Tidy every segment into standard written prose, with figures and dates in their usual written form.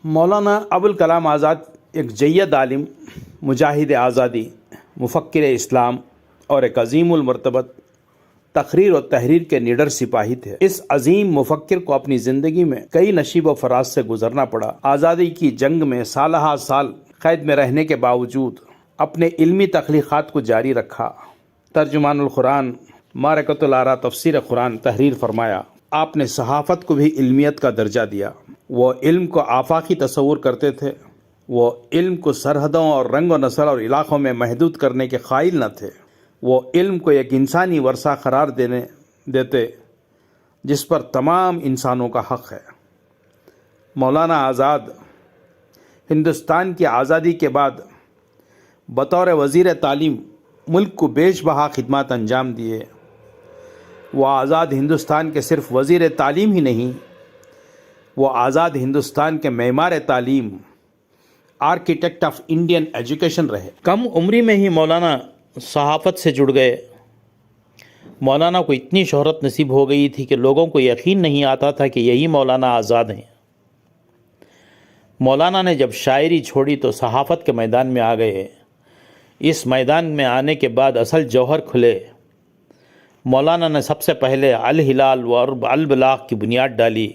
مولانا ابوال کلام آزاد ایک جید عالم، مجاہد آزادی، مفکر اسلام اور ایک عظیم المرتبت تقریر و تحریر کے نڈر سپاہی تھے۔ اس عظیم مفکر کو اپنی زندگی میں کئی نشیب و فراز سے گزرنا پڑا۔ آزادی کی جنگ میں سالہ سال قید میں رہنے کے باوجود اپنے علمی تخلیقات کو جاری رکھا۔ ترجمان القرآن، معرکۃ الآراء تفسیر قرآن تحریر فرمایا۔ آپ نے صحافت کو بھی علمیت کا درجہ دیا۔ وہ علم کو آفاقی تصور کرتے تھے۔ وہ علم کو سرحدوں اور رنگ و نسل اور علاقوں میں محدود کرنے کے قائل نہ تھے۔ وہ علم کو ایک انسانی ورثہ قرار دیتے جس پر تمام انسانوں کا حق ہے۔ مولانا آزاد ہندوستان کی آزادی کے بعد بطور وزیر تعلیم ملک کو بیش بہا خدمات انجام دیے۔ وہ آزاد ہندوستان کے صرف وزیر تعلیم ہی نہیں، وہ آزاد ہندوستان کے معمار تعلیم، آرکیٹیکٹ آف انڈین ایجوکیشن رہے۔ کم عمری میں ہی مولانا صحافت سے جڑ گئے۔ مولانا کو اتنی شہرت نصیب ہو گئی تھی کہ لوگوں کو یقین نہیں آتا تھا کہ یہی مولانا آزاد ہیں۔ مولانا نے جب شاعری چھوڑی تو صحافت کے میدان میں آ گئے۔ اس میدان میں آنے کے بعد اصل جوہر کھلے۔ مولانا نے سب سے پہلے الہلال و البلاغ کی بنیاد ڈالی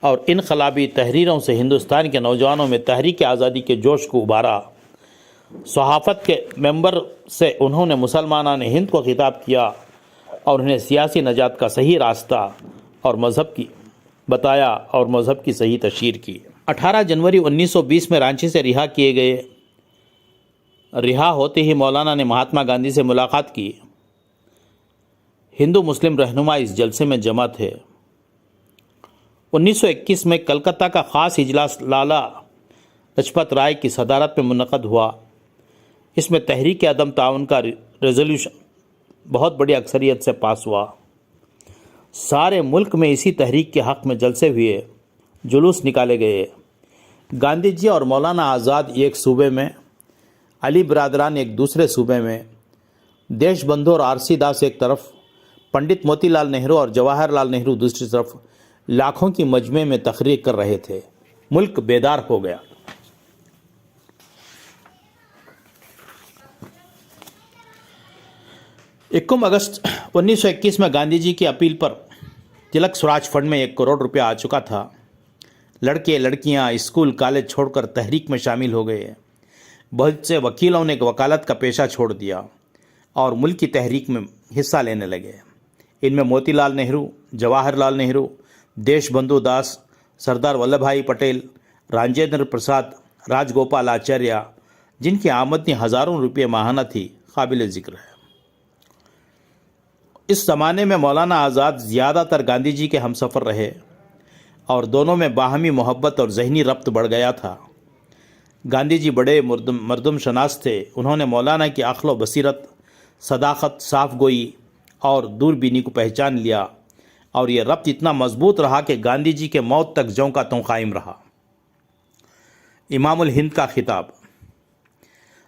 اور انقلابی تحریروں سے ہندوستان کے نوجوانوں میں تحریک آزادی کے جوش کو ابھارا۔ صحافت کے ممبر سے انہوں نے مسلمانان ہند کو خطاب کیا اور انہیں سیاسی نجات کا صحیح راستہ اور مذہب کی بتایا اور مذہب کی صحیح تشہیر کی۔ 18 جنوری 1920 میں رانچی سے رہا کیے گئے۔ رہا ہوتے ہی مولانا نے مہاتما گاندھی سے ملاقات کی۔ ہندو مسلم رہنما اس جلسے میں جمع تھے۔ 1921 میں کلکتہ کا خاص اجلاس لالا لاجپت رائے کی صدارت میں منعقد ہوا۔ اس میں تحریک عدم تعاون کا ریزولوشن بہت بڑی اکثریت سے پاس ہوا۔ سارے ملک میں اسی تحریک کے حق میں جلسے ہوئے، جلوس نکالے گئے۔ گاندھی جی اور مولانا آزاد ایک صوبے میں، علی برادران ایک دوسرے صوبے میں، دیش بندھو اور آر سی داس ایک طرف، پنڈت موتی لال نہرو اور جواہر لال نہرو دوسری طرف لاکھوں کی مجمع میں تقریر کر رہے تھے۔ ملک بیدار ہو گیا۔ یکم اگست 1921 میں گاندھی جی کی اپیل پر تلک سوراج فنڈ میں 1 کروڑ روپیہ آ چکا تھا۔ لڑکے لڑکیاں اسکول کالج چھوڑ کر تحریک میں شامل ہو گئے۔ بہت سے وکیلوں نے وکالت کا پیشہ چھوڑ دیا اور ملک کی تحریک میں حصہ لینے لگے۔ ان میں موتی لال نہرو، جواہر لال نہرو، دیش بندھو داس، سردار ولبھ بھائی پٹیل، راجندر پرساد، راج گوپال آچاریہ، جن کی آمدنی ہزاروں روپے ماہانہ تھی، قابل ذکر ہے۔ اس زمانے میں مولانا آزاد زیادہ تر گاندھی جی کے ہمسفر رہے اور دونوں میں باہمی محبت اور ذہنی ربط بڑھ گیا تھا۔ گاندھی جی بڑے مردم شناس تھے۔ انہوں نے مولانا کی عقل و بصیرت، صداقت، صاف گوئی اور دور بینی کو پہچان لیا اور یہ ربط اتنا مضبوط رہا کہ گاندھی جی کے موت تک جوں کا توں قائم رہا۔ امام الہند کا خطاب۔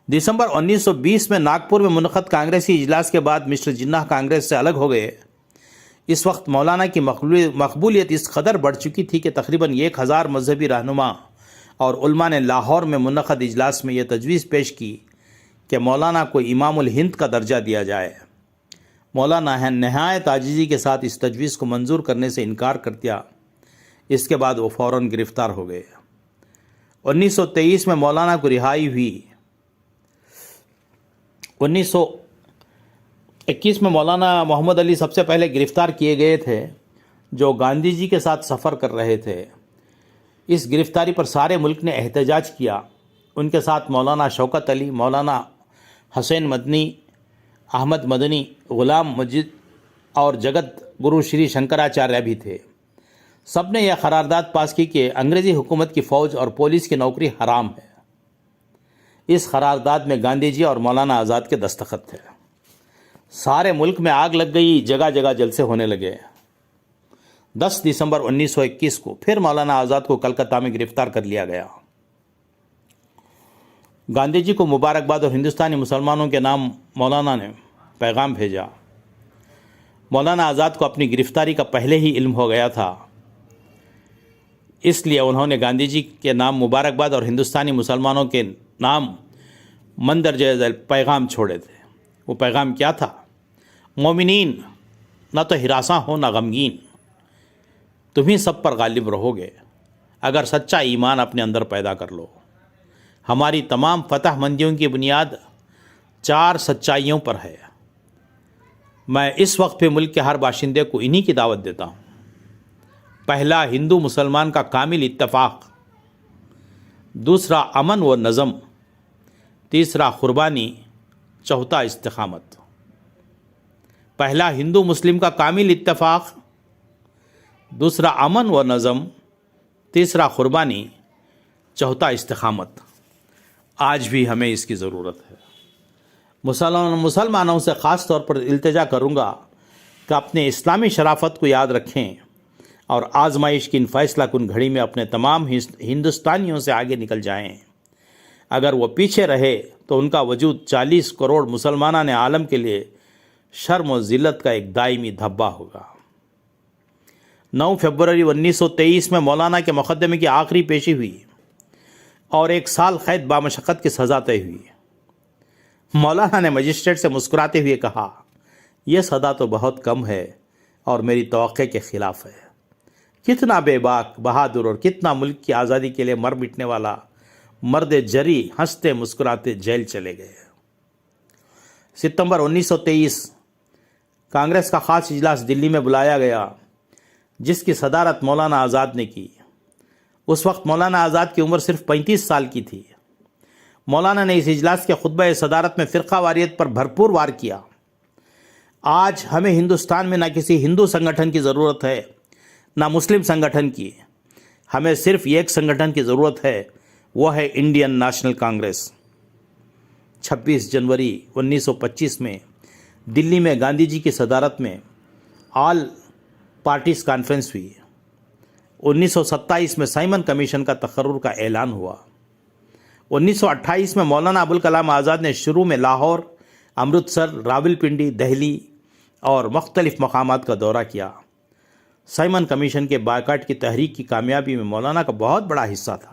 دسمبر 1920 میں ناگپور میں منعقد کانگریسی اجلاس کے بعد مسٹر جناح کانگریس سے الگ ہو گئے۔ اس وقت مولانا کی مقبولیت اس قدر بڑھ چکی تھی کہ تقریباً 1000 مذہبی رہنما اور علماء نے لاہور میں منعقد اجلاس میں یہ تجویز پیش کی کہ مولانا کو امام الہند کا درجہ دیا جائے۔ مولانا نہایت عاجزی کے ساتھ اس تجویز کو منظور کرنے سے انکار کر دیا۔ اس کے بعد وہ فوراً گرفتار ہو گئے۔ 1923 میں مولانا کو رہائی ہوئی۔ 1921 میں مولانا محمد علی سب سے پہلے گرفتار کیے گئے تھے، جو گاندھی جی کے ساتھ سفر کر رہے تھے۔ اس گرفتاری پر سارے ملک نے احتجاج کیا۔ ان کے ساتھ مولانا شوکت علی، مولانا حسین مدنی، احمد مدنی، غلام مجید اور جگت گرو شری شنکراچاریہ بھی تھے۔ سب نے یہ قرارداد پاس کی کہ انگریزی حکومت کی فوج اور پولیس کی نوکری حرام ہے۔ اس قرارداد میں گاندھی جی اور مولانا آزاد کے دستخط تھے۔ سارے ملک میں آگ لگ گئی، جگہ جگہ جلسے ہونے لگے۔ 10 دسمبر 1921 کو پھر مولانا آزاد کو کلکتہ میں گرفتار کر لیا گیا۔ گاندھی جی کو مبارکباد اور ہندوستانی مسلمانوں کے نام مولانا نے پیغام بھیجا۔ مولانا آزاد کو اپنی گرفتاری کا پہلے ہی علم ہو گیا تھا۔ اس لیے انہوں نے گاندھی جی کے نام مبارکباد اور ہندوستانی مسلمانوں کے نام مندرجہ ذیل پیغام چھوڑے تھے۔ وہ پیغام کیا تھا؟ مومنین، نہ تو ہراساں ہو نہ غمگین، تم ہی سب پر غالب رہو گے اگر سچا ایمان اپنے اندر پیدا کر لو۔ ہماری تمام فتح مندیوں کی بنیاد 4 سچائیوں پر ہے۔ میں اس وقت پہ ملک کے ہر باشندے کو انہی کی دعوت دیتا ہوں۔ پہلا، ہندو مسلمان کا کامل اتفاق۔ دوسرا، امن و نظم۔ تیسرا، قربانی۔ چوتھا، استقامت۔ پہلا، ہندو مسلم کا کامل اتفاق۔ دوسرا، امن و نظم۔ تیسرا، قربانی۔ چوتھا، استقامت۔ آج بھی ہمیں اس کی ضرورت ہے۔ مسلمانوں سے خاص طور پر التجا کروں گا کہ اپنے اسلامی شرافت کو یاد رکھیں اور آزمائش کی ان فیصلہ کن گھڑی میں اپنے تمام ہندوستانیوں سے آگے نکل جائیں۔ اگر وہ پیچھے رہے تو ان کا وجود 40 کروڑ مسلمانان عالم کے لیے شرم و ذلت کا ایک دائمی دھبا ہوگا۔ 9 فروری 1923 میں مولانا کے مقدمے کی آخری پیشی ہوئی اور 1 سال قید بامشقت کی سزا طے ہوئی۔ مولانا نے مجسٹریٹ سے مسکراتے ہوئے کہا، یہ سزا تو بہت کم ہے اور میری توقع کے خلاف ہے۔ کتنا بے باک، بہادر اور کتنا ملک کی آزادی کے لیے مر مٹنے والا مرد جری ہنستے مسکراتے جیل چلے گئے۔ ستمبر 1923 کانگریس کا خاص اجلاس دلی میں بلایا گیا جس کی صدارت مولانا آزاد نے کی۔ اس وقت مولانا آزاد کی عمر صرف 35 سال کی تھی۔ مولانا نے اس اجلاس کے خطبہ صدارت میں فرقہ واریت پر بھرپور وار کیا۔ آج ہمیں ہندوستان میں نہ کسی ہندو سنگٹھن کی ضرورت ہے نہ مسلم سنگٹھن کی، ہمیں صرف ایک سنگٹھن کی ضرورت ہے، وہ ہے انڈین نیشنل کانگریس۔ 26 جنوری 1925 میں دلی میں گاندھی جی کی صدارت میں آل پارٹیز کانفرنس ہوئی۔ 1927 میں سائمن کمیشن کا تقرر کا اعلان ہوا۔ 1928 میں مولانا ابوالکلام آزاد نے شروع میں لاہور، امرتسر، راولپنڈی، دہلی اور مختلف مقامات کا دورہ کیا۔ سائمن کمیشن کے بائیکاٹ کی تحریک کی کامیابی میں مولانا کا بہت بڑا حصہ تھا۔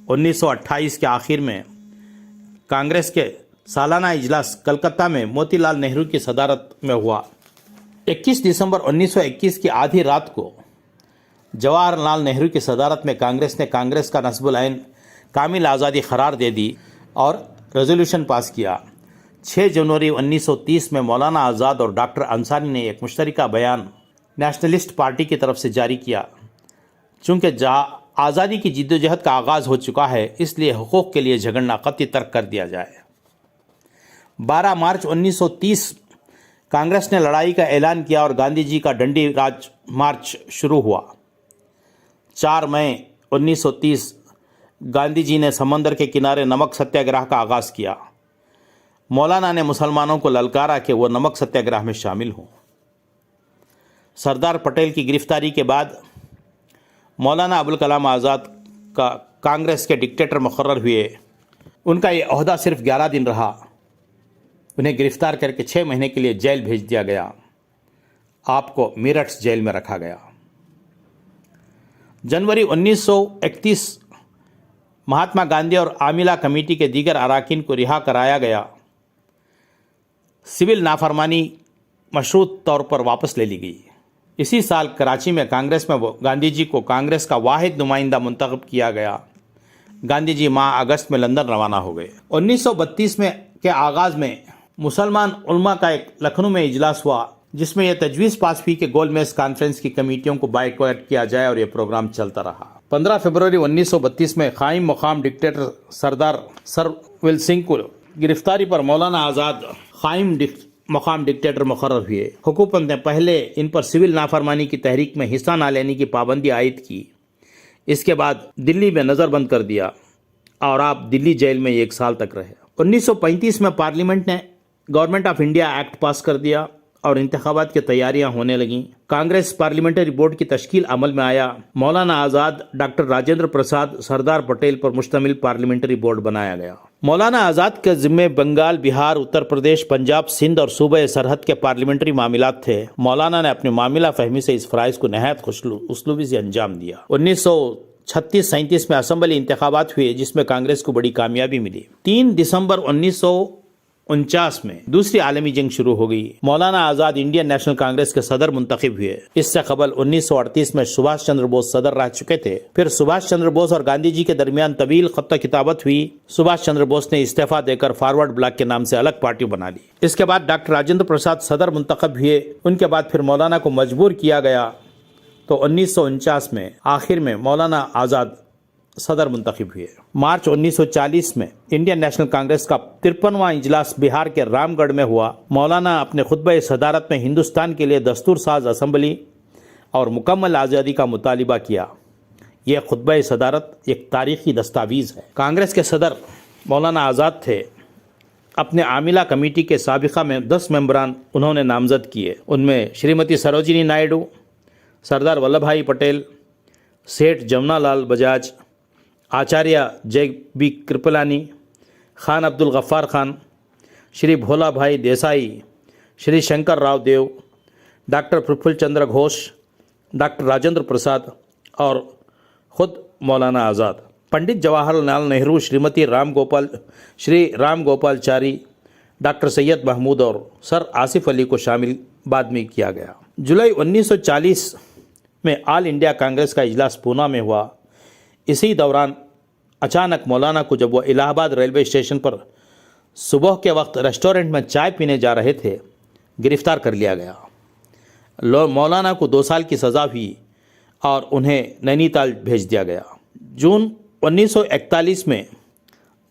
1928 کے آخر میں کانگریس کے سالانہ اجلاس کلکتہ میں موتی لال نہرو کی صدارت میں ہوا۔ 21 دسمبر 1921 کی آدھی رات کو جواہر لال نہرو کی صدارت میں کانگریس نے کانگریس کا نصب العین کامل آزادی قرار دے دی اور ریزولوشن پاس کیا۔ 6 جنوری 1930 میں مولانا آزاد اور ڈاکٹر انصاری نے ایک مشترکہ بیان نیشنلسٹ پارٹی کی طرف سے جاری کیا۔ چونکہ آزادی کی جدوجہد کا آغاز ہو چکا ہے، اس لیے حقوق کے لیے جھگڑنا قطعی ترک کر دیا جائے۔ 12 مارچ 1930 کانگریس نے لڑائی کا اعلان کیا اور گاندھی جی کا ڈنڈی راج مارچ شروع ہوا۔ 4 مئی 1930 گاندھی جی نے سمندر کے کنارے نمک ستیہ گرہ کا آغاز کیا۔ مولانا نے مسلمانوں کو للکارا کہ وہ نمک ستیہ گرہ میں شامل ہوں۔ سردار پٹیل کی گرفتاری کے بعد مولانا ابوالکلام آزاد کا کانگریس کے ڈکٹیٹر مقرر ہوئے۔ ان کا یہ عہدہ صرف 11 دن رہا۔ انہیں گرفتار کر کے 6 مہینے کے لیے جیل بھیج دیا گیا۔ آپ کو میرٹھ جیل میں رکھا گیا۔ جنوری 1931 مہاتما گاندھی اور عاملہ کمیٹی کے دیگر اراکین کو رہا کرایا گیا۔ سول نافرمانی مشروط طور پر واپس لے لی گئی۔ اسی سال کراچی میں کانگریس میں گاندھی جی کو کانگریس کا واحد نمائندہ منتخب کیا گیا۔ گاندھی جی ماہ اگست میں لندن روانہ ہو گئے۔ 1932 میں کے آغاز میں مسلمان علماء کا ایک لکھنؤ میں اجلاس ہوا جس میں یہ تجویز پاس ہوئی کہ گول میز کانفرنس کی کمیٹیوں کو بائیکاٹ کیا جائے اور یہ پروگرام چلتا رہا۔ 15 فروری 1932 میں قائم مقام ڈکٹیٹر سردار سر ول سنگھ کو گرفتاری پر مولانا آزاد قائم مقام ڈکٹیٹر مقرر ہوئے۔ حکومت نے پہلے ان پر سول نافرمانی کی تحریک میں حصہ نہ لینے کی پابندی عائد کی۔ اس کے بعد دلی میں نظر بند کر دیا اور آپ دلی جیل میں 1 سال تک رہے۔ 1935 میں پارلیمنٹ نے گورنمنٹ آف انڈیا ایکٹ پاس کر دیا اور انتخابات کی تیاریاں ہونے لگیں۔ کانگریس پارلیمنٹری بورڈ کی تشکیل عمل میں آیا۔ مولانا آزاد، ڈاکٹر راجندر پرساد، سردار پٹیل پر مشتمل پارلیمنٹری بورڈ بنایا گیا۔ مولانا آزاد کے ذمے بنگال، بہار، اتر پردیش، پنجاب، سندھ اور صوبہ سرحد کے پارلیمنٹری معاملات تھے۔ مولانا نے اپنی معاملہ فہمی سے اس فرائض کو نہایت خوش اسلوبی سے انجام دیا۔ 1936-37 میں اسمبلی انتخابات ہوئے جس میں کانگریس کو بڑی کامیابی ملی۔ 3 دسمبر 1949 میں دوسری عالمی جنگ شروع ہو گئی۔ مولانا آزاد انڈین نیشنل کانگریس کے صدر منتخب ہوئے۔ اس سے قبل 1938 میں سبھاش چندر بوس صدر رہ چکے تھے۔ پھر سبھاش چندر بوس اور گاندھی جی کے درمیان طویل خط و کتابت ہوئی۔ سبھاش چندر بوس نے استعفیٰ دے کر فارورڈ بلاک کے نام سے الگ پارٹی بنا لی۔ اس کے بعد ڈاکٹر راجندر پرساد صدر منتخب ہوئے۔ ان کے بعد پھر مولانا کو مجبور کیا گیا تو 1949 میں آخر میں مولانا آزاد صدر منتخب ہوئے۔ مارچ 1940 میں انڈین نیشنل کانگریس کا 53واں اجلاس بہار کے رام گڑھ میں ہوا۔ مولانا اپنے خطبہ صدارت میں ہندوستان کے لیے دستور ساز اسمبلی اور مکمل آزادی کا مطالبہ کیا۔ یہ خطبہ صدارت ایک تاریخی دستاویز ہے۔ کانگریس کے صدر مولانا آزاد تھے۔ اپنے عاملہ کمیٹی کے سابقہ میں 10 ممبران انہوں نے نامزد کیے۔ ان میں شریمتی سروجنی نائیڈو، سردار ولبھ بھائی پٹیل، سیٹھ جمنا لال بجاج، آچاریہ جے بی کرپلانی، خان عبد الغفار خان، شری بھولا بھائی دیسائی، شری شنکر راؤ دیو، ڈاکٹر پرفل چندر گھوش، ڈاکٹر راجندر پرساد اور خود مولانا آزاد۔ پنڈت جواہر لال نہرو، شری رام گوپال چاری، ڈاکٹر سید محمود اور سر آصف علی کو شامل بعد میں کیا گیا۔ جولائی 1940 میں آل انڈیا کانگریس کا اجلاس پونا میں ہوا۔ اسی دوران اچانک مولانا کو جب وہ الہ آباد ریلوے اسٹیشن پر صبح کے وقت ریسٹورنٹ میں چائے پینے جا رہے تھے گرفتار کر لیا گیا۔ مولانا کو 2 سال کی سزا ہوئی اور انہیں نینی تال بھیج دیا گیا۔ جون 1941 میں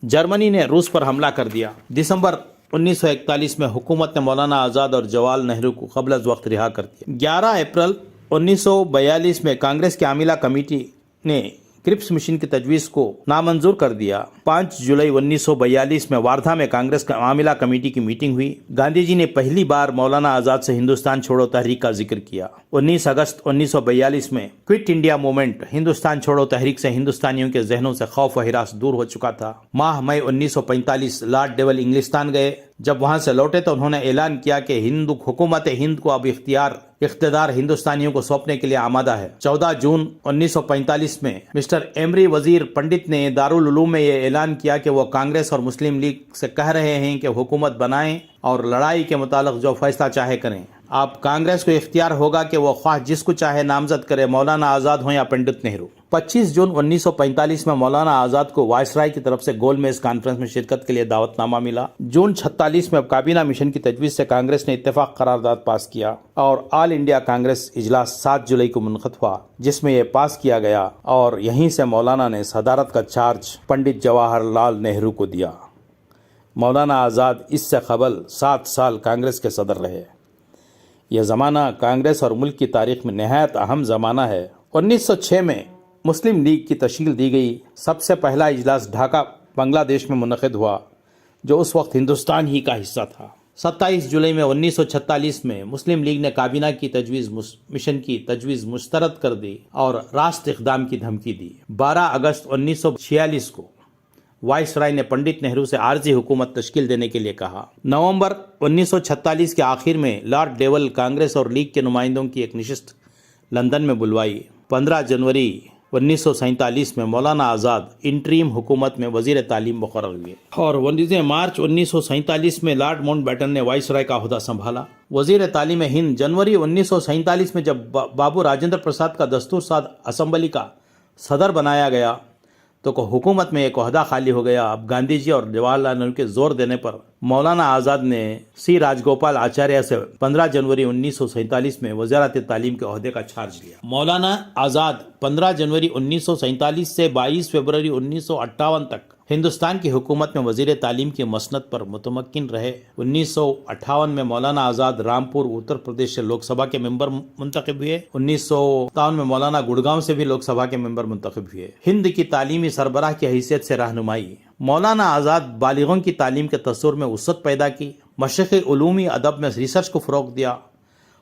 جرمنی نے روس پر حملہ کر دیا۔ دسمبر 1941 میں حکومت نے مولانا آزاد اور جواہر لال نہرو کو قبل از وقت رہا کر دیا۔ 11 اپریل 1942 میں کانگریس کی عاملہ کمیٹی نے کرپس مشن کی تجویز کو نامنظور کر دیا۔ 5 جولائی 1942 میں واردھا میں کانگریس کا عاملہ کمیٹی کی میٹنگ ہوئی۔ گاندھی جی نے پہلی بار مولانا آزاد سے ہندوستان چھوڑو تحریک کا ذکر کیا۔ 19 اگست 1942 میں کوئٹ انڈیا موومنٹ، ہندوستان چھوڑو تحریک سے ہندوستانیوں کے ذہنوں سے خوف و ہراس دور ہو چکا تھا۔ ماہ مئی 1945 لارڈ ڈیول انگلستان گئے۔ جب وہاں سے لوٹے تو انہوں نے اعلان کیا کہ حکومت ہند کو اب اقتدار ہندوستانیوں کو سونپنے کے لیے آمادہ ہے۔ 14 جون 1945 میں مسٹر ایمری وزیر پنڈت نے دارالعلوم میں یہ اعلان کیا کہ وہ کانگریس اور مسلم لیگ سے کہہ رہے ہیں کہ حکومت بنائیں اور لڑائی کے متعلق جو فیصلہ چاہے کریں۔ اب کانگریس کو اختیار ہوگا کہ وہ خواہ جس کو چاہے نامزد کرے، مولانا آزاد ہوں یا پنڈت نہرو۔ 25 جون 1945 میں مولانا آزاد کو وائسرائے کی طرف سے گول میز کانفرنس میں شرکت کے لیے دعوت نامہ ملا۔ جون 46 میں کابینہ مشن کی تجویز سے کانگریس نے اتفاق قرارداد پاس کیا اور آل انڈیا کانگریس اجلاس 7 جولائی کو منعقد ہوا جس میں یہ پاس کیا گیا اور یہیں سے مولانا نے صدارت کا چارج پنڈت جواہر لال نہرو کو دیا۔ مولانا آزاد اس سے قبل 7 سال کانگریس کے صدر رہے۔ یہ زمانہ کانگریس اور ملک کی تاریخ میں نہایت اہم زمانہ ہے۔ 1906 میں مسلم لیگ کی تشکیل دی گئی۔ سب سے پہلا اجلاس ڈھاکہ بنگلہ دیش میں منعقد ہوا جو اس وقت ہندوستان ہی کا حصہ تھا۔ 27 جولائی میں 1946 میں مسلم لیگ نے کابینہ کی مشن کی تجویز مسترد کر دی اور راست اقدام کی دھمکی دی۔ 12 اگست 1946 کو وائس رائے نے پنڈت نہرو سے عارضی حکومت تشکیل دینے کے لیے کہا۔ نومبر 1946 کے آخر میں لارڈ ڈیول کانگریس اور لیگ کے نمائندوں کی ایک نشست لندن میں بلوائی۔ 15 جنوری 1947 میں مولانا آزاد انٹریم حکومت میں وزیر تعلیم مقرر ہوئے اور 19 مارچ 1947 میں لارڈ ماؤنٹ بیٹن نے وائس رائے کا عہدہ سنبھالا۔ وزیر تعلیم ہند جنوری 1947 میں جب بابو راجندر پرساد کا دستور ساز اسمبلی کا صدر بنایا گیا تو حکومت میں ایک عہدہ خالی ہو گیا۔ اب گاندھی جی اور جواہر لال نہرو کے زور دینے پر مولانا آزاد نے سی راج گوپال آچاریہ سے 15 جنوری 1947 میں وزارت تعلیم کے عہدے کا چارج لیا۔ مولانا آزاد 15 جنوری 1947 سے 22 فروری 1958 تک ہندوستان کی حکومت میں وزیر تعلیم کی مسند پر متمکن رہے۔ 1958 میں مولانا آزاد رامپور اتر پردیش سے لوک سبھا کے ممبر منتخب ہوئے۔ 1957 میں مولانا گڑگاؤں سے بھی لوک سبھا کے ممبر منتخب ہوئے۔ ہند کی تعلیمی سربراہ کی حیثیت سے رہنمائی۔ مولانا آزاد بالغوں کی تعلیم کے تصور میں وسعت پیدا کی۔ مشرقی علومی ادب میں ریسرچ کو فروغ دیا،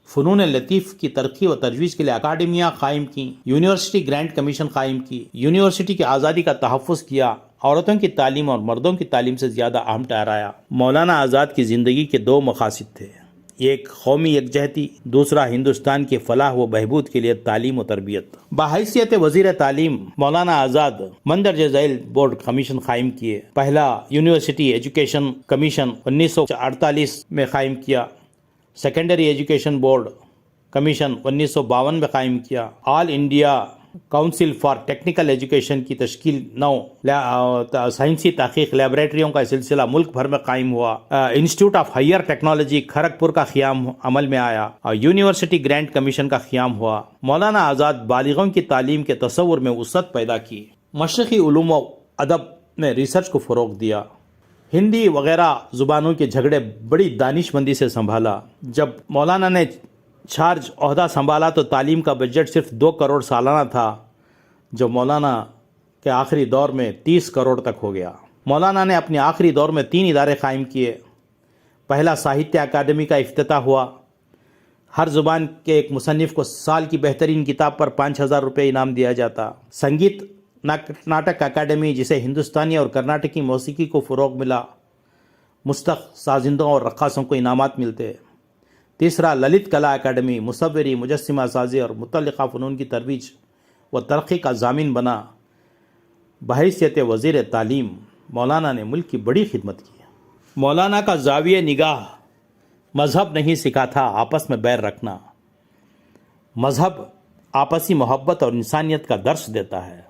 فنون لطیف کی ترقی و ترویج کے لیے اکیڈمیاں قائم کیں، یونیورسٹی گرانٹ کمیشن قائم کی، یونیورسٹی کی آزادی کا تحفظ کیا، عورتوں کی تعلیم اور مردوں کی تعلیم سے زیادہ اہم ٹھہرایا۔ مولانا آزاد کی زندگی کے دو مقاصد تھے، ایک قومی یکجہتی، دوسرا ہندوستان کی فلاح و بہبود کے لیے تعلیم و تربیت۔ بحیثیت وزیر تعلیم مولانا آزاد مندرجہ ذیل بورڈ کمیشن قائم کیے۔ پہلا یونیورسٹی ایجوکیشن کمیشن 1948 میں قائم کیا، سیکنڈری ایجوکیشن بورڈ کمیشن 1952 میں قائم کیا، All India Council for Technical Education کی تشکیل 9 سائنسی تحقیق لیبارٹریوں کا سلسلہ ملک بھر میں قائم ہوا، institute of higher technology Kharagpur کا قیام عمل میں آیا اور یونیورسٹی گرانٹ کمیشن کا قیام ہوا۔ مولانا آزاد بالغوں کی تعلیم کے تصور میں وسعت پیدا کی، مشرقی علوم و ادب میں ریسرچ کو فروغ دیا، ہندی وغیرہ زبانوں کے جھگڑے بڑی دانش مندی سے سنبھالا۔ جب مولانا نے چارج عہدہ سنبھالا تو تعلیم کا بجٹ صرف 2 کروڑ سالانہ تھا، جو مولانا کے آخری دور میں 30 کروڑ تک ہو گیا۔ مولانا نے اپنے آخری دور میں 3 ادارے قائم کیے۔ پہلا ساہتیہ اکیڈمی کا افتتاح ہوا، ہر زبان کے ایک مصنف کو سال کی بہترین کتاب پر 5000 روپے انعام دیا جاتا۔ سنگیت ناٹک اکیڈمی، جسے ہندوستانی اور کرناٹکی موسیقی کو فروغ ملا، مستق سازندوں اور رقاصوں کو انعامات ملتے۔ تیسرا للت کلا اکیڈمی، مصوری، مجسمہ سازی اور متعلقہ فنون کی ترویج و ترقی کا ضامن بنا۔ بحیثیت وزیر تعلیم مولانا نے ملک کی بڑی خدمت کی۔ مولانا کا زاویہ نگاہ مذہب نہیں سکھاتا آپس میں بیر رکھنا، مذہب آپسی محبت اور انسانیت کا درس دیتا ہے۔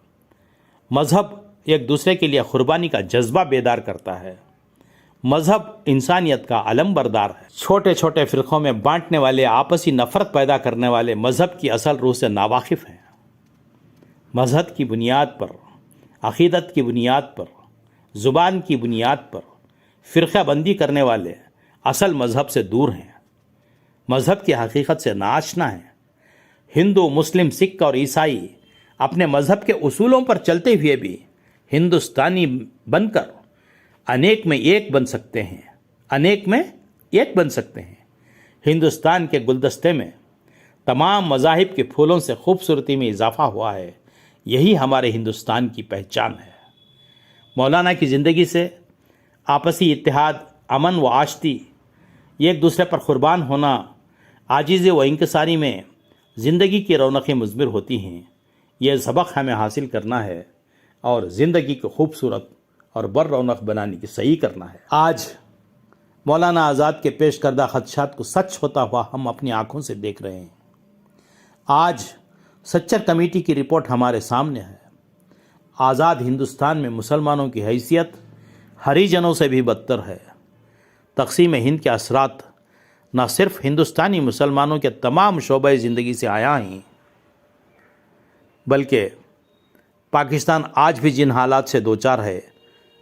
مذہب ایک دوسرے کے لیے قربانی کا جذبہ بیدار کرتا ہے۔ مذہب انسانیت کا علم بردار ہے۔ چھوٹے چھوٹے فرقوں میں بانٹنے والے، آپسی نفرت پیدا کرنے والے مذہب کی اصل روح سے ناواقف ہیں۔ مذہب کی بنیاد پر، عقیدت کی بنیاد پر، زبان کی بنیاد پر فرقہ بندی کرنے والے اصل مذہب سے دور ہیں، مذہب کی حقیقت سے ناآشنا ہیں۔ ہندو، مسلم، سکھ اور عیسائی اپنے مذہب کے اصولوں پر چلتے ہوئے بھی ہندوستانی بن کر انیک میں ایک بن سکتے ہیں، انیک میں ایک بن سکتے ہیں۔ ہندوستان کے گلدستے میں تمام مذاہب کے پھولوں سے خوبصورتی میں اضافہ ہوا ہے، یہی ہمارے ہندوستان کی پہچان ہے۔ مولانا کی زندگی سے آپسی اتحاد، امن و آشتی، ایک دوسرے پر قربان ہونا، عاجزی و انکساری میں زندگی کی رونقیں مضمر ہوتی ہیں۔ یہ سبق ہمیں حاصل کرنا ہے اور زندگی کو خوبصورت اور بر رونق بنانے کی صحیح کرنا ہے۔ آج مولانا آزاد کے پیش کردہ خدشات کو سچ ہوتا ہوا ہم اپنی آنکھوں سے دیکھ رہے ہیں۔ آج سچر کمیٹی کی رپورٹ ہمارے سامنے ہے۔ آزاد ہندوستان میں مسلمانوں کی حیثیت ہریجنوں سے بھی بدتر ہے۔ تقسیم ہند کے اثرات نہ صرف ہندوستانی مسلمانوں کے تمام شعبۂ زندگی سے آیا ہیں، بلکہ پاکستان آج بھی جن حالات سے دوچار ہے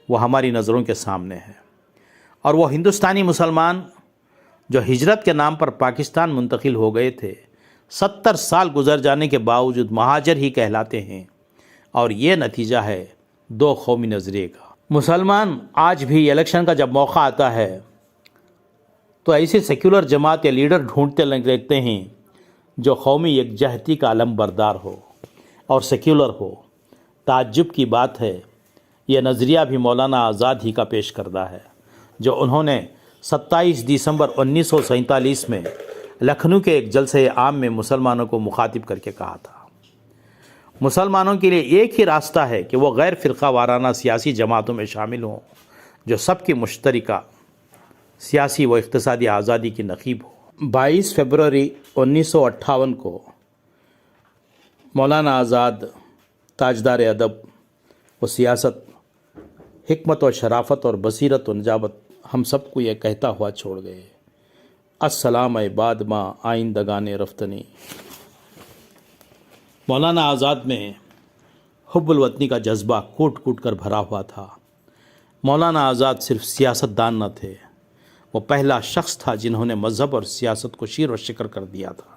وہ ہماری نظروں کے سامنے ہے، اور وہ ہندوستانی مسلمان جو ہجرت کے نام پر پاکستان منتقل ہو گئے تھے، 70 سال گزر جانے کے باوجود مہاجر ہی کہلاتے ہیں، اور یہ نتیجہ ہے 2 قومی نظریے کا۔ مسلمان آج بھی الیکشن کا جب موقع آتا ہے تو ایسی سیکولر جماعت یا لیڈر ڈھونڈتے لگتے ہیں جو قومی یکجہتی کا علم بردار ہو اور سیکولر ہو۔ تعجب کی بات ہے، یہ نظریہ بھی مولانا آزاد ہی کا پیش کردہ ہے، جو انہوں نے 27 دسمبر 1947 میں لکھنؤ کے ایک جلسہ عام میں مسلمانوں کو مخاطب کر کے کہا تھا۔ مسلمانوں کے لیے ایک ہی راستہ ہے کہ وہ غیر فرقہ وارانہ سیاسی جماعتوں میں شامل ہوں جو سب کی مشترکہ سیاسی و اقتصادی آزادی کی نقیب ہو۔ 22 فروری 1958 کو مولانا آزاد تاجدار ادب و سیاست، حکمت و شرافت اور بصیرت و نجابت ہم سب کو یہ کہتا ہوا چھوڑ گئے، السلام بعد ماں آئندگان رفتنی۔ مولانا آزاد میں حب الوطنی کا جذبہ کوٹ کوٹ کر بھرا ہوا تھا۔ مولانا آزاد صرف سیاست دان نہ تھے، وہ پہلا شخص تھا جنہوں نے مذہب اور سیاست کو شیر و شکر کر دیا تھا۔